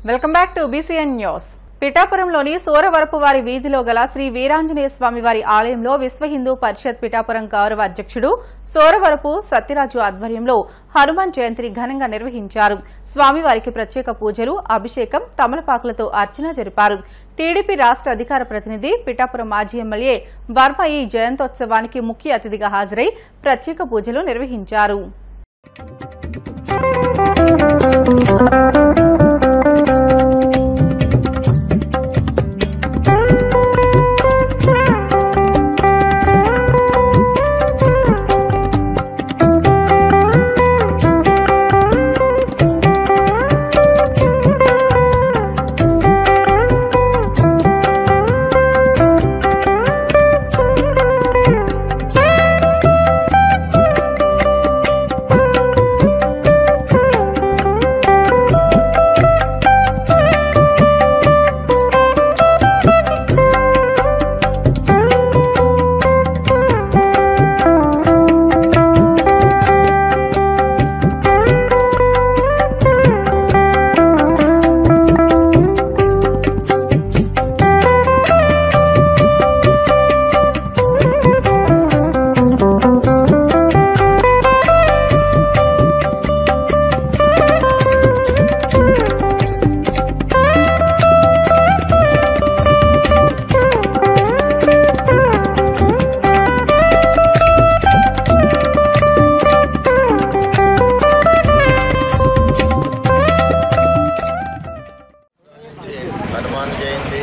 Welcome back to BCN news. పిఠాపురంలోని సోరవరపువారి వీధిలో గల శ్రీ వీరాంజనేయ స్వామి వారి ఆలయంలో విశ్వ హిందూ పరిషత్ పిఠాపురం గౌరవ అధ్యక్షుడు సోరవరపు సత్యరాజు ఆధ్వర్యంలో హనుమాన్ జయంతిని ఘనంగా నిర్వహించారు. స్వామివారికి ప్రత్యేక పూజలు, అభిషేకం, తమలపాకులతో అర్చన జరిపారు. టీడీపీ రాష్ట్ర అధికార ప్రతినిధి పిఠాపురం మాజీ ఎమ్మెల్యే వర్మ ఈ జయంతోత్సవానికి ముఖ్య అతిథిగా హాజరై ప్రత్యేక పూజలు నిర్వహించారు. హనుమాన్ జయంతి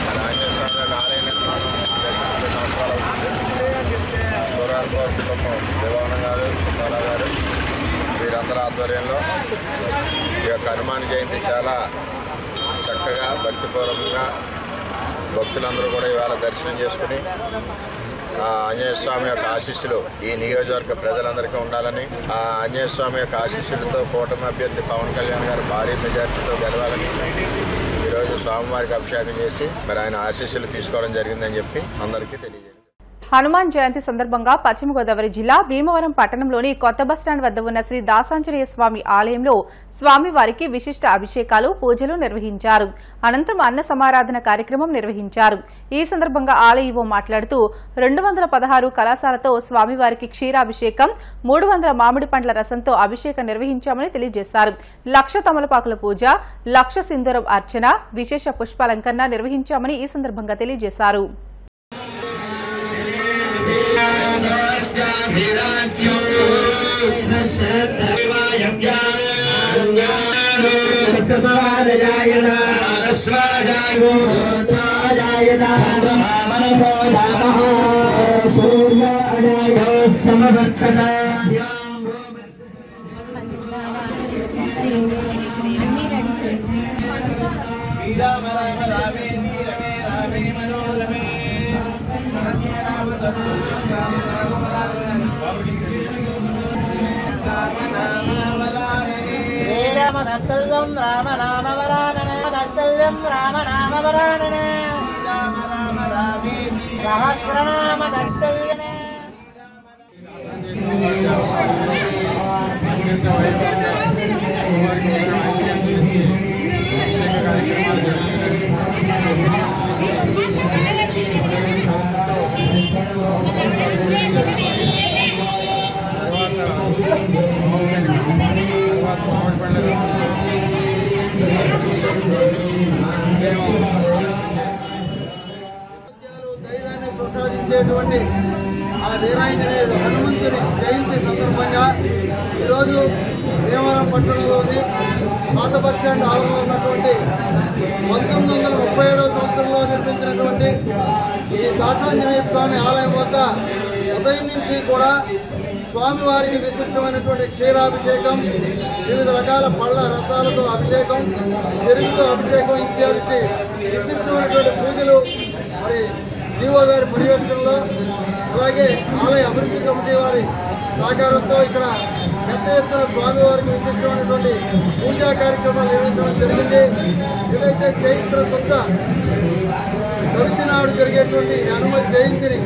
మన ఆంజనేయ స్వామి ఆలయ నిర్మాణం 20 సంవత్సరాలు అవుతుంది. సూరార్పూర్ కుటుంబం దేవానంద గారు, సుబ్బారావు గారు వీరందరి ఆధ్వర్యంలో ఈ యొక్క హనుమాన్ జయంతి చాలా చక్కగా భక్తిపూర్వకంగా భక్తులందరూ కూడా ఇవాళ దర్శనం చేసుకుని ఆంజనేయ స్వామి యొక్క ఆశీస్సులు ఈ నియోజకవర్గ ప్రజలందరికీ ఉండాలని, ఆ ఆంజనేయ స్వామి యొక్క ఆశీస్సులతో కూటమి అభ్యర్థి పవన్ కళ్యాణ్ గారు భారీ మెజార్టీతో గెలవాలని ఈరోజు స్వామివారికి అభిషేకం చేసి మరి ఆయన ఆశీస్సులు తీసుకోవడం జరిగిందని చెప్పి అందరికీ తెలియజేయండి. హనుమాన్ జయంతి సందర్భంగా పశ్చిమ గోదావరి జిల్లా భీమవరం పట్టణంలోని కొత్త బస్టాండ్ వద్ద ఉన్న శ్రీ దాసాంజనేయ స్వామి ఆలయంలో స్వామివారికి విశిష్ట అభిషేకాలు, పూజలు నిర్వహించారు. అనంతరం అన్న సమారాధన కార్యక్రమం నిర్వహించారు. ఈ సందర్భంగా ఆలయ ఈవో మాట్లాడుతూ 216 కలశాలతో స్వామివారికి క్షీరాభిషేకం, 300 మామిడి పండ్ల రసంతో అభిషేకం నిర్వహించామని తెలియజేశారు. 1,00,000 తమలపాకుల పూజ, 1,00,000 సింధూరం అర్చన, విశేష పుష్పాలంకరణ నిర్వహించామని ఈ సందర్భంగా తెలియజేశారు. శ్రీరామదత్తల్యం రామనామవరానన దత్తల్యం రామనామవరానన రామ రామ రామేతి సహస్రనామ దత్తల్యనే ధైర్యాన్ని ప్రసాదించేటువంటి ఆ వీరాంజనేయుడు హనుమంతుని జయంతి సందర్భంగా ఈరోజు భీమవరం పట్టణంలోని పాత బస్టాండ్ ఆవరణలో ఉన్నటువంటి 1937వ సంవత్సరంలో నిర్మించినటువంటి ఈ దాసాంజనేయ స్వామి ఆలయం వద్ద ఉదయం నుంచి కూడా స్వామివారికి విశిష్టమైనటువంటి క్షీరాభిషేకం, వివిధ రకాల పళ్ళ రసాలతో అభిషేకం, పెరుగుతో అభిషేకం ఇత్యాది విశిష్టమైనటువంటి పూజలు మరి ఈవో గారి పర్యవేక్షణలో, అలాగే ఆలయ అభివృద్ధి కమిటీ వారి సహకారంతో ఇక్కడ పెద్ద ఎత్తున స్వామివారికి విశిష్టమైనటువంటి పూజా కార్యక్రమాలు నిర్వహించడం జరిగింది. ఏదైతే చైత్ర శుద్ధ చవితి నాడు జరిగేటువంటి హనుమత్ జయంతిని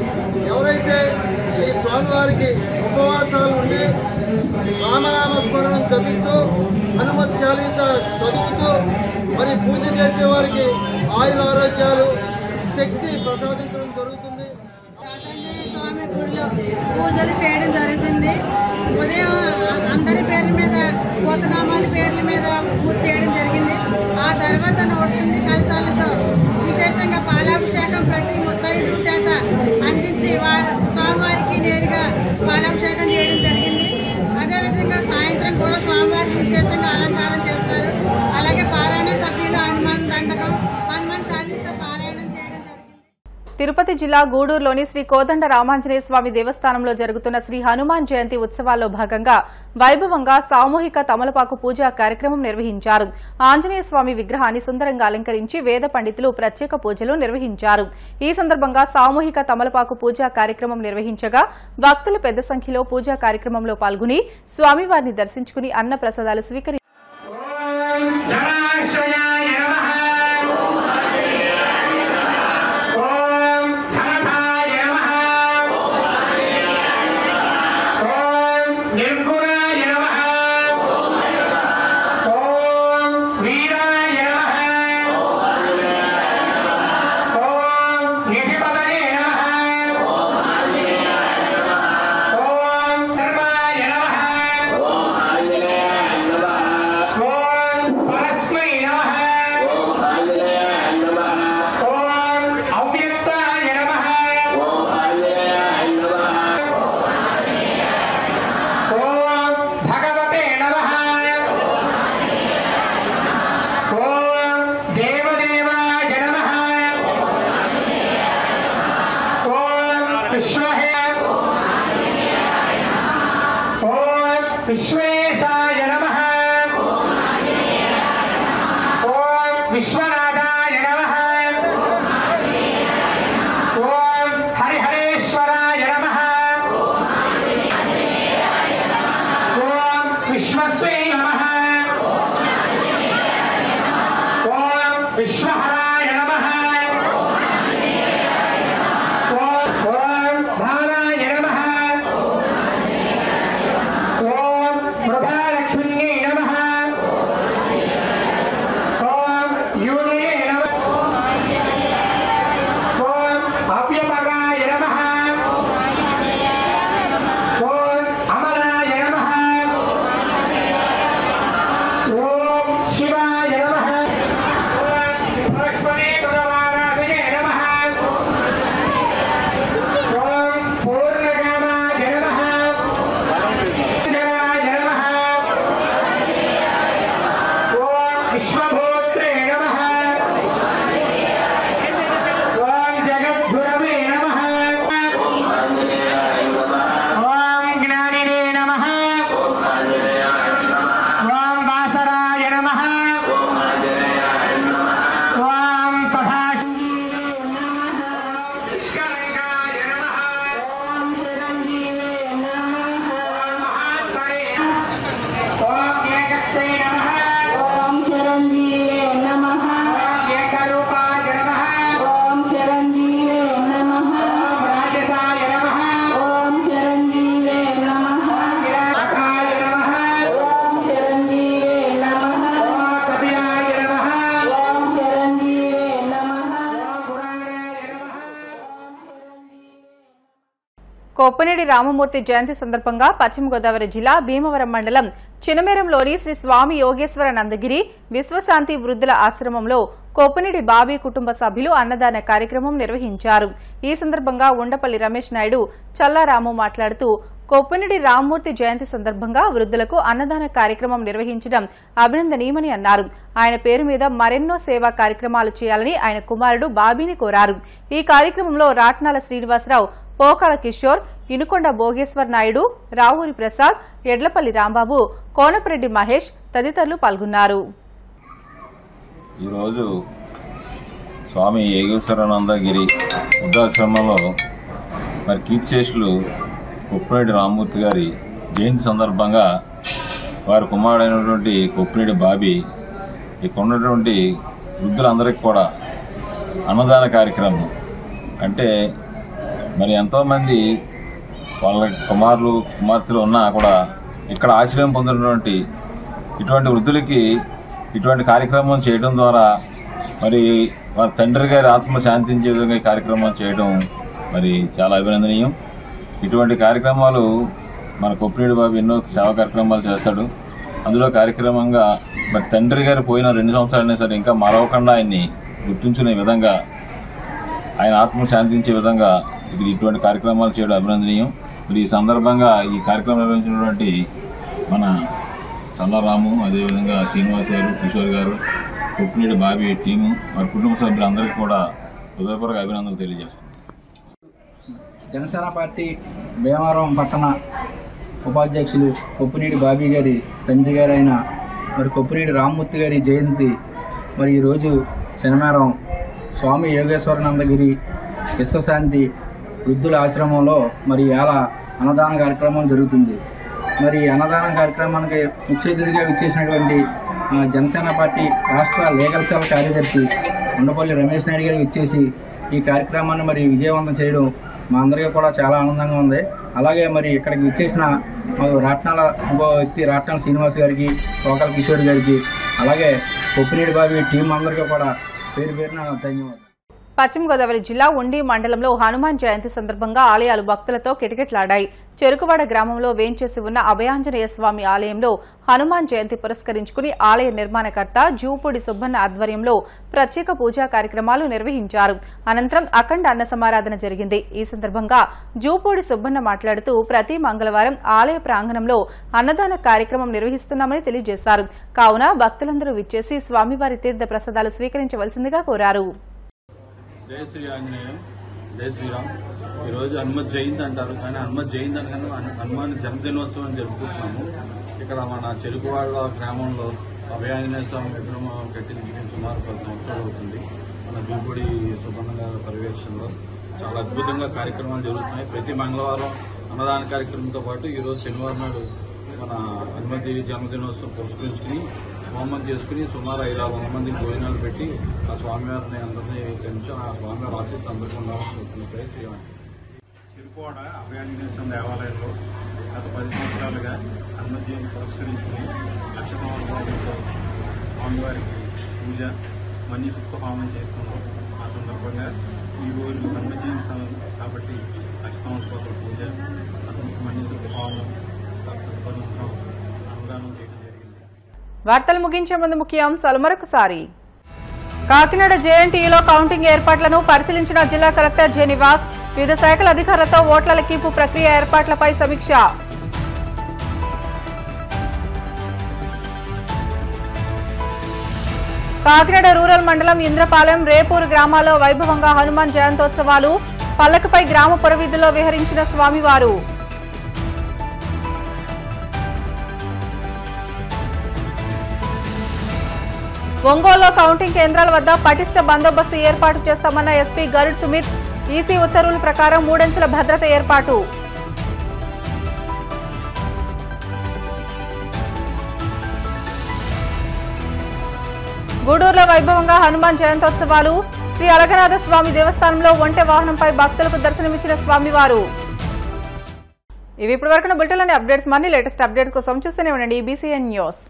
ఎవరైతే ఈ స్వామివారికి ఉపవాసాలు ఉండి రామనామ స్మరణం జపిస్తూ హనుమత్ చాలీసా చదువుతూ మరి పూజ చేసే వారికి ఆయుర ఆరోగ్యాలు శక్తి ప్రసాదించడం జరుగుతుంది. దాసాంజనేయ స్వామి గుడిలో పూజలు చేయడం జరుగుతుంది. ఉదయం అందరి పేర్ల మీద గోతనామాల పేర్ల మీద పూజ చేయడం జరిగింది. ఆ తర్వాత 108 కలశాలతో విశేషంగా పాలాభిషేకం ప్రతి ముత్తైదు చేత అందించి స్వామివారికి నేరుగా పాలాభిషేకం చేయడం జరిగింది. అదేవిధంగా సాయంత్రం కూడా స్వామివారికి విశేషంగా అలంకారం చేస్తారు. అలాగే పారాయణ సభ్యులు హనుమాన్ దండకం, హనుమాన్ చాలీసా పారాయణం చేయడం జరిగింది. తిరుపతి జిల్లా గూడూరులోని శ్రీ కోదండ రామాంజనేయ స్వామి దేవస్థానంలో జరుగుతున్న శ్రీ హనుమాన్ జయంతి ఉత్సవాల్లో భాగంగా వైభవంగా సామూహిక తమలపాకు పూజా కార్యక్రమం నిర్వహించారు. ఆంజనేయ స్వామి విగ్రహాన్ని సుందరంగా అలంకరించి వేద పండితులు ప్రత్యేక పూజలు నిర్వహించారు. ఈ సందర్భంగా సామూహిక తమలపాకు పూజా కార్యక్రమం నిర్వహించగా భక్తులు పెద్ద సంఖ్యలో పూజా కార్యక్రమంలో పాల్గొని స్వామివారిని దర్శించుకుని అన్న ప్రసాదాలు స్వీకరించారు. विश्वेशाय नमः। ओम विश्वनाथाय नमः। ओम हरिहरेश्वराय नमः। ओम विश्वस्वे नमः। ओम विश्वहराय नमः। ओम भाराय नमः। ओम मृगालक्ष्म्यै नमः। ओम यूनिये नमः। ओम अव्यपगाय नमः। ओम अमलाय नमः। ओम शिवाय नमः। ओम लक्ष्मणे भगवानाय नमः। ओम पूर्णकामाय नमः। विश्वभूत्रे नमः। ओम जगद्गुरवे नमः। ओम ज्ञानिने नमः। ओम वासराय नमः। ओम सदाशिवशंकराय नमः। ओम चिरंजीवे नमः। ओम महात्मने ओम एकस्ते नमः। ओम चिरंजीवे नमः। ओम एकरूपाय नमः। ओम चिरंजीवे नमः। ओम राजसाय नमः। ओम चिरंजीवे नमः। विराटाय नमः। ओम चिरंजीवे नमः। ओम कपिलाय नमः। ओम चिरंजीवे नमः। ओम पुराणाय नमः। కొప్పనేడి రామమూర్తి జయంతి సందర్భంగా పశ్చిమ గోదావరి జిల్లా భీమవరం మండలం చినమేరంలోని శ్రీ స్వామి యోగేశ్వర నందగిరి విశ్వశాంతి వృద్ధుల ఆశ్రమంలో కొప్పనేడి బాబీ కుటుంబ సభ్యులు అన్నదాన కార్యక్రమం నిర్వహించారు. ఈ సందర్భంగా ఉండపల్లి రమేష్ నాయుడు చల్లారాము మాట్లాడుతూ కొప్పనేడి రామమూర్తి జయంతి సందర్భంగా వృద్ధులకు అన్నదాన కార్యక్రమం నిర్వహించడం అభినందనీయమని అన్నారు. ఆయన పేరు మీద మరెన్నో సేవా కార్యక్రమాలు చేయాలని ఆయన కుమారుడు బాబీని కోరారు. ఈ కార్యక్రమంలో రాట్నాల శ్రీనివాసరావు, పోకాల కిషోర్, ఇనుకొండ భోగేశ్వర్ నాయుడు, రావూరి ప్రసాద్, ఎడ్లపల్లి రాంబాబు, కోనపరెడ్డి మహేష్ తదితరులు పాల్గొన్నారు. ఈరోజు స్వామి యోగేశ్వరానందగిరి వృద్ధాశ్రమంలో మరి కీర్తిశేషులు కొప్పనేడి రామమూర్తి గారి జయంతి సందర్భంగా వారి కుమారుడైనటువంటి కొప్పనేడి బాబీ ఇక్కడ ఉన్నటువంటి వృద్ధులందరికీ కూడా అన్నదాన కార్యక్రమం అంటే మరి ఎంతోమంది వాళ్ళ కుమార్తెలు ఉన్నా కూడా ఇక్కడ ఆశ్రయం పొందినటువంటి ఇటువంటి వృద్ధులకి ఇటువంటి కార్యక్రమం చేయడం ద్వారా మరి వారి తండ్రి గారి ఆత్మ శాంతించే విధంగా ఈ కార్యక్రమం చేయడం మరి చాలా అభినందనీయం. ఇటువంటి కార్యక్రమాలు మన కొప్పినేడు బాబు ఎన్నో సేవా కార్యక్రమాలు చేస్తాడు. అందులో కార్యక్రమంగా మరి తండ్రి గారు పోయిన 2 సంవత్సరాలైనా సరే ఇంకా మరవకుండా ఆయన్ని గుర్తుంచుకునే విధంగా, ఆయన ఆత్మ శాంతించే విధంగా ఇటువంటి కార్యక్రమాలు చేయడం అభినందనీయం. మరి ఈ సందర్భంగా ఈ కార్యక్రమం నిర్వహించినటువంటి మన చల్లరాము, అదేవిధంగా శ్రీనివాస్ గారు, కిషోర్ గారు, కొప్పినేడు బాబీ టీము, మరి కుటుంబ సభ్యులందరికీ కూడా హృదయపూర్వక అభినందనలు తెలియజేస్తున్నాం. జనసేన పార్టీ భీమవరం పట్టణ ఉపాధ్యక్షులు కొప్పినేడు బాబీ గారి తండ్రి గారైన మరి కొప్పినేడు రామ్మూర్తి గారి జయంతి మరి ఈరోజు శనివారం స్వామి యోగేశ్వరానందగిరి విశ్వశాంతి వృద్ధుల ఆశ్రమంలో మరి ఇలా అన్నదాన కార్యక్రమం జరుగుతుంది. మరి అన్నదాన కార్యక్రమానికి ముఖ్య అతిథిగా విచ్చేసినటువంటి జనసేన పార్టీ రాష్ట్ర లీగల్ సెల్ కార్యదర్శి ఉండపల్లి రమేష్ నాయుడు గారికి ఇచ్చేసి ఈ కార్యక్రమాన్ని మరి విజయవంతం చేయడం మా అందరికీ కూడా చాలా ఆనందంగా ఉంది. అలాగే మరి ఇక్కడికి విచ్చేసిన రాట్నాల ఇంకో వ్యక్తి రాట్నాల శ్రీనివాస్ గారికి, కోకల కిషోర్ గారికి, అలాగే కొప్పినేడు బాబీ టీం అందరికీ కూడా పేరు పేరున ధన్యవాదాలు. పశ్చిమ గోదావరి జిల్లా ఉండి మండలంలో హనుమాన్ జయంతి సందర్భంగా ఆలయాలు భక్తులతో కిటకిటలాడాయి. చెరుకువాడ గ్రామంలో వేంచేసి ఉన్న అభయాంజనేయ స్వామి ఆలయంలో హనుమాన్ జయంతి పురస్కరించుకుని ఆలయ నిర్మాణకర్త జూపూడి సుబ్బన్న ఆధ్వర్యంలో ప్రత్యేక పూజా కార్యక్రమాలు నిర్వహించారు. అనంతరం అఖండ అన్న సమారాధన జరిగింది. ఈ సందర్భంగా జూపూడి సుబ్బన్న మాట్లాడుతూ ప్రతి మంగళవారం ఆలయ ప్రాంగణంలో అన్నదాన కార్యక్రమం నిర్వహిస్తున్నామని తెలియజేశారు. కావున భక్తులందరూ విచ్చేసి స్వామివారి తీర్థ ప్రసాదాలు స్వీకరించవలసిందిగా కోరారు. జై శ్రీ ఆంజనేయం, జై శ్రీరామ్. ఈరోజు హనుమత్ జయంతి అంటారు, కానీ హనుమత్ జయంతి అనగానే హనుమాన్ జన్మదినోత్సవం జరుపుకుంటున్నాము. ఇక్కడ మన చెరుకువాడ గ్రామంలో అభయాంజనేయ స్వామి విగ్రహం కట్టించి సుమారు 10 సంవత్సరాలు అవుతుంది. మన జూపూడి సుబ్బన్న గారి పర్యవేక్షణలో చాలా అద్భుతంగా కార్యక్రమాలు జరుగుతున్నాయి. ప్రతి మంగళవారం అన్నదాన కార్యక్రమంతో పాటు ఈరోజు శనివారం నాడు మన హనుమతి జన్మదినోత్సవం పురస్కరించుకుని హోమం చేసుకుని సుమారు 500 మందికి భోజనాలు పెట్టి ఆ స్వామివారిని అందరినీ పెంచు ఆ స్వామివారి ఆశీస్సు అందరికీ ఉండాలని కోరుకుంటున్నాయి. శ్రీవాణి చెరుకువాడ అభయాంజనేయ స్వామి దేవాలయంలో గత 10 సంవత్సరాలుగా హనుమత్ జయంతి పురస్కరించుకుని లక్షతోమలతో స్వామివారికి పూజ మనీ సుఖ హోమం చేస్తున్నాం. ఆ సందర్భంగా ఈరోజు హనుమత్ జయంతి కాబట్టి లక్షతోమలతో పూజ, మనీ సుఖ హోమం, అన్నదానం చేయడం. వార్తలు ముగించే ముందు ముఖ్యాంశాలు మరొకసారి. కాకినాడ జేఎన్టీయూలో కౌంటింగ్ ఏర్పాట్లను పరిశీలించిన జిల్లా కలెక్టర్ జె నివాస్. వివిధ శాఖల అధికారులతో ఓట్ల లెక్కింపు ప్రక్రియ ఏర్పాట్లపై సమీక్ష. కాకినాడ రూరల్ మండలం ఇంద్రపాలెం, రేపూరు గ్రామాల్లో వైభవంగా హనుమాన్ జయంతోత్సవాలు. పల్లకిపై గ్రామ పురవీధుల్లో విహరించిన స్వామివారు. ఒంగోలులో కౌంటింగ్ కేంద్రాల వద్ద పటిష్ట బందోబస్తు ఏర్పాటు చేస్తామన్న ఎస్పీ గరుడ్ సుమిత్. ఈసీ ఉత్తర్వుల ప్రకారం 3 అంచెల భద్రత ఏర్పాటు. గూడూరులో వైభవంగా హనుమాన్ జయంతోత్సవాలు. శ్రీ అలగనాథ స్వామి దేవస్థానంలో ఒంటె వాహనంపై భక్తులకు దర్శనమిచ్చిన స్వామివారు. ఇవి ఇప్పటివరకు బులెటిన్లోని అప్డేట్స్. మళ్ళీ లేటెస్ట్ అప్డేట్స్ కోసం చూస్తూనే ఉండండి BCN న్యూస్.